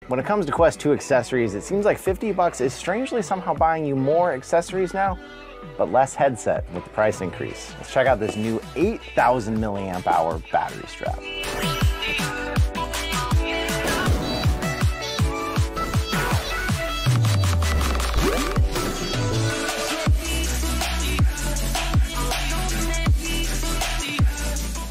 When it comes to Quest 2 accessories, it seems like 50 bucks is strangely somehow buying you more accessories now, but less headset with the price increase. Let's check out this new 8,000 milliamp hour battery strap.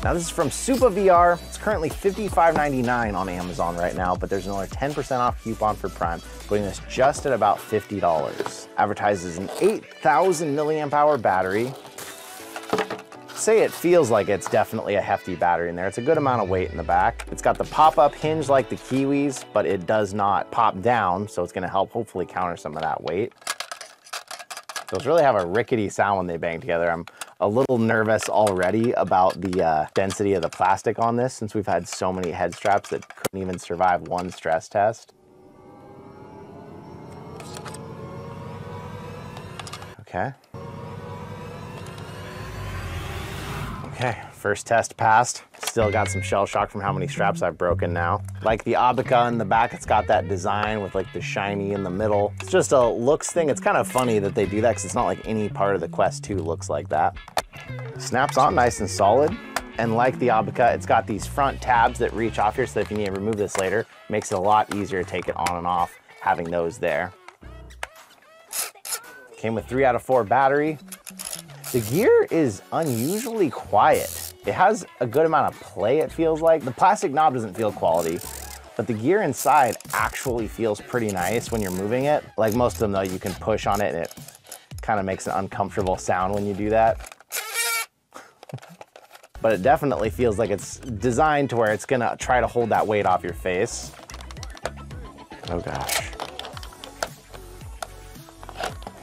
Now this is from SupaVR. It's currently $55.99 on Amazon right now, but there's another 10% off coupon for Prime, putting this just at about $50. Advertises an 8,000 milliamp hour battery. Say it feels like it's definitely a hefty battery in there. It's a good amount of weight in the back. It's got the pop-up hinge like the KIWI's, but it does not pop down, so it's gonna help hopefully counter some of that weight. Those really have a rickety sound when they bang together. I'm a little nervous already about the density of the plastic on this, since we've had so many head straps that couldn't even survive one stress test. Okay. Okay, first test passed. Still got some shell shock from how many straps I've broken now. Like the Abaca in the back, it's got that design with like the shiny in the middle. It's just a looks thing. It's kind of funny that they do that because it's not like any part of the Quest 2 looks like that. Snaps on nice and solid. And like the Abaca, it's got these front tabs that reach off here, so if you need to remove this later, it makes it a lot easier to take it on and off having those there. Came with 3 out of 4 battery. The gear is unusually quiet. It has a good amount of play, it feels like. The plastic knob doesn't feel quality, but the gear inside actually feels pretty nice when you're moving it. Like most of them though, you can push on it and it kind of makes an uncomfortable sound when you do that. But it definitely feels like it's designed to where it's gonna try to hold that weight off your face. Oh gosh.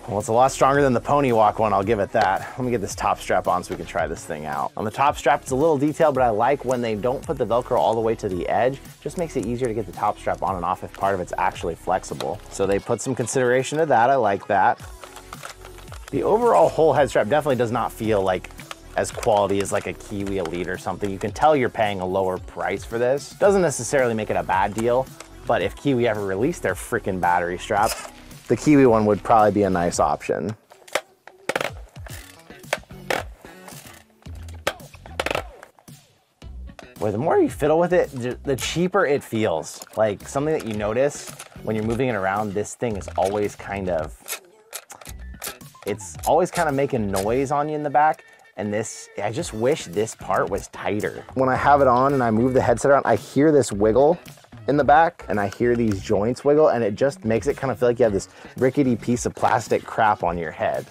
Well, it's a lot stronger than the Pony Walk one, I'll give it that. Let me get this top strap on so we can try this thing out. On the top strap, it's a little detailed, but I like when they don't put the Velcro all the way to the edge. Just makes it easier to get the top strap on and off if part of it's actually flexible. So they put some consideration to that, I like that. The overall whole head strap definitely does not feel like as quality as like a KIWI Elite or something. You can tell you're paying a lower price for this. Doesn't necessarily make it a bad deal, but if KIWI ever released their freaking battery strap, the KIWI one would probably be a nice option. Boy, the more you fiddle with it, the cheaper it feels. Like something that you notice when you're moving it around, this thing is always it's always kind of making noise on you in the back. And this, I just wish this part was tighter. When I have it on and I move the headset around, I hear this wiggle in the back and I hear these joints wiggle, and it just makes it kind of feel like you have this rickety piece of plastic crap on your head.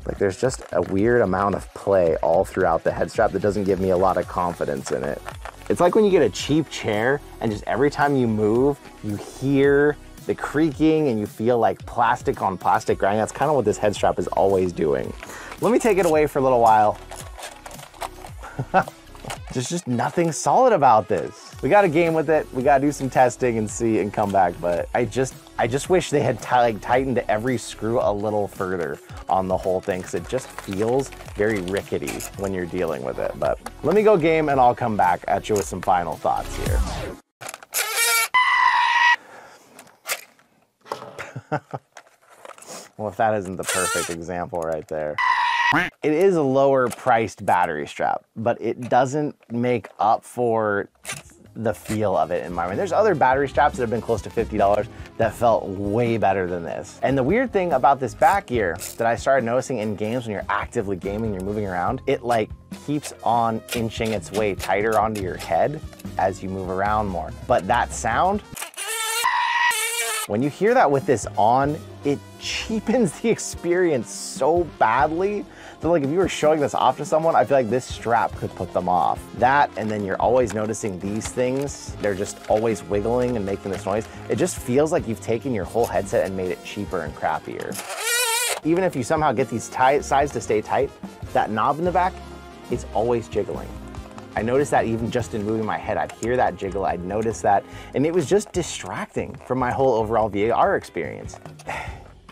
Like there's just a weird amount of play all throughout the head strap that doesn't give me a lot of confidence in it. It's like when you get a cheap chair and just every time you move, you hear the creaking and you feel like plastic on plastic grinding. That's kind of what this head strap is always doing. Let me take it away for a little while. There's just nothing solid about this. We got to game with it. We got to do some testing and see and come back. But I just wish they had tightened every screw a little further on the whole thing, because it just feels very rickety when you're dealing with it. But let me go game and I'll come back at you with some final thoughts here. Well, if that isn't the perfect example right there. It is a lower priced battery strap, but it doesn't make up for the feel of it in my mind. There's other battery straps that have been close to $50 that felt way better than this. And the weird thing about this back gear that I started noticing in games when you're actively gaming, you're moving around, it like keeps on inching its way tighter onto your head as you move around more. But that sound, when you hear that with this on, it cheapens the experience so badly that like if you were showing this off to someone, I feel like this strap could put them off. That, and then you're always noticing these things, they're just always wiggling and making this noise. It just feels like you've taken your whole headset and made it cheaper and crappier. Even if you somehow get these sides to stay tight, that knob in the back, it's always jiggling. I noticed that even just in moving my head, I'd hear that jiggle, I'd notice that, and it was just distracting from my whole overall VR experience.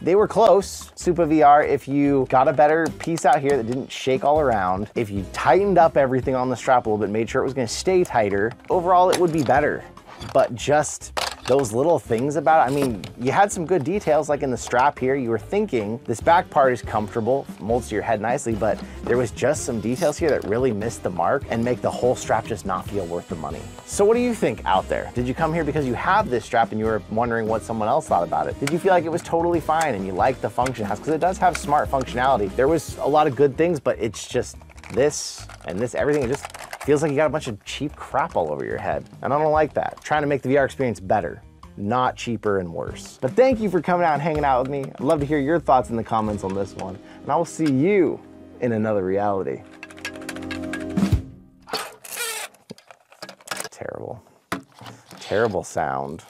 They were close. SupaVR, if you got a better piece out here that didn't shake all around, if you tightened up everything on the strap a little bit, made sure it was gonna stay tighter, overall it would be better. But just those little things about it. I mean, you had some good details, like in the strap here, you were thinking this back part is comfortable, molds to your head nicely, but there was just some details here that really missed the mark and make the whole strap just not feel worth the money. So what do you think out there? Did you come here because you have this strap and you were wondering what someone else thought about it? Did you feel like it was totally fine and you liked the function it has? Because it does have smart functionality. There was a lot of good things, but it's just this and this, everything, it just feels like you got a bunch of cheap crap all over your head. And I don't like that. Trying to make the VR experience better, not cheaper and worse. But thank you for coming out and hanging out with me. I'd love to hear your thoughts in the comments on this one. And I will see you in another reality. Terrible. Terrible sound.